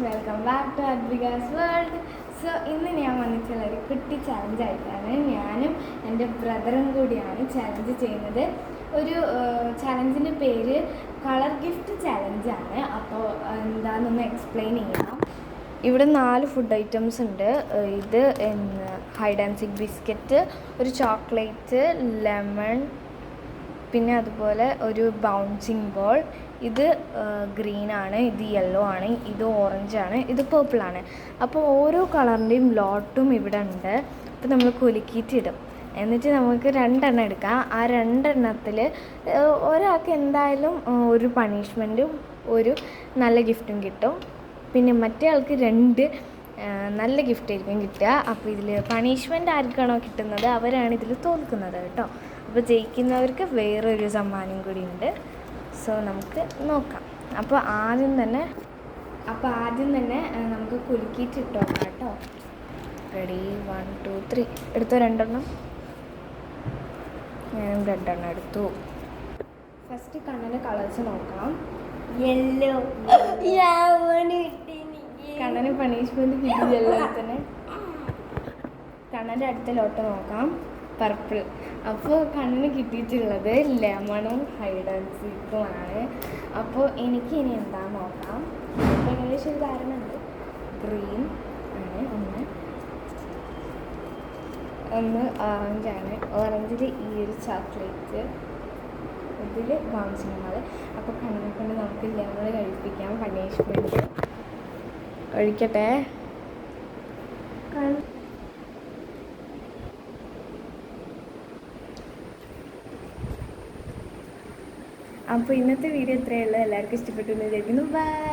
Welcome back to അഡ്വികാസ് world. So ഇന്ന് ഞാൻ വന്നിട്ടുള്ള ഒരു കുട്ടി ചലഞ്ചായിട്ടാണ്. ഞാനും എൻ്റെ ബ്രദറും കൂടിയാണ് ചലഞ്ച് ചെയ്യുന്നത്. ഒരു ചലഞ്ചിൻ്റെ പേര് കളർ ഗിഫ്റ്റ് ചലഞ്ചാണ്. അപ്പോൾ എന്താണെന്നൊന്ന് എക്സ്പ്ലെയിൻ ചെയ്യാം. ഇവിടെ 4 ഫുഡ് ഐറ്റംസ് ഉണ്ട്. ഇത് ഹൈഡ് ആൻഡ് സീക്ക് ബിസ്ക്കറ്റ്, ഒരു ചോക്ലേറ്റ്, ലെമൺ, പിന്നെ അതുപോലെ ഒരു ബൗൺസിങ് ബോൾ. ഇത് ഗ്രീനാണ്, ഇത് യെല്ലോ ആണ്, ഇത് ഓറഞ്ചാണ്, ഇത് പേർപ്പിളാണ്. അപ്പോൾ ഓരോ കളറിൻ്റെയും ലോട്ടും ഇവിടെ ഉണ്ട്. അപ്പോൾ നമ്മൾ കുലുക്കിയിട്ടിടും. എന്നിട്ട് നമുക്ക് 2 എണ്ണം എടുക്കാം. ആ 2 എണ്ണത്തിൽ ഒരാൾക്ക് എന്തായാലും ഒരു പണിഷ്മെൻറ്റും ഒരു നല്ല ഗിഫ്റ്റും കിട്ടും. പിന്നെ മറ്റേ ആൾക്ക് 2 നല്ല ഗിഫ്റ്റ് ആയിരിക്കും കിട്ടുക. അപ്പോൾ ഇതിൽ പണിഷ്മെൻ്റ് ആർക്കാണോ കിട്ടുന്നത് അവരാണ് ഇതിൽ തോൽക്കുന്നത് കേട്ടോ. അപ്പോൾ ജയിക്കുന്നവർക്ക് വേറൊരു സമ്മാനം കൂടി ഉണ്ട്. സോ നമുക്ക് നോക്കാം. അപ്പോൾ ആദ്യം തന്നെ നമുക്ക് കുലുക്കിയിട്ട് ഇട്ട് നോക്കാം കേട്ടോ. റെഡി, 1 2 3. എടുത്തോ 2 എണ്ണം. ഞാനും 2 എണ്ണം എടുത്തു. ഫസ്റ്റ് കണ്ണിൻ്റെ കളേഴ്സ് നോക്കാം. യെല്ലോ. കണ്ണന് പണിഷ്മെൻറ്റ് കിട്ടി യെല്ലോ തന്നെ. കണ്ണൻ്റെ അടുത്ത ലോട്ട് നോക്കാം, പർപ്പിൾ. അപ്പോൾ കണ്ണിന് കിട്ടിയിട്ടുള്ളത് ലെമണും ഹൈഡ് ആൻഡ് സീക്കുമാണ്. അപ്പോൾ എനിക്ക് ഇനി എന്താണെന്ന് നോക്കാം. അപ്പോൾ ഏകദേശം ഒരു ധാരണയുണ്ട്. ഗ്രീൻ ആണ് ഒന്ന് ഓറഞ്ചാണ്. ഓറഞ്ചിൽ ഈ ഒരു ചോക്ലേറ്റ്, ഇതിൽ ബൗൺസിങ് ബോൾ. അപ്പോൾ കണ്ണിനെ കൊണ്ട് നമുക്ക് ലെമൺ കഴിപ്പിക്കാം. പണിഷ്മെൻറ്റ് ഒഴിക്കട്ടെ. അപ്പോൾ ഇന്നത്തെ വീഡിയോ ഇത്രയേ ഉള്ളൂ. എല്ലാവർക്കും ഇഷ്ടപ്പെട്ടു എന്ന് വിചാരിക്കുന്നു. ബൈ.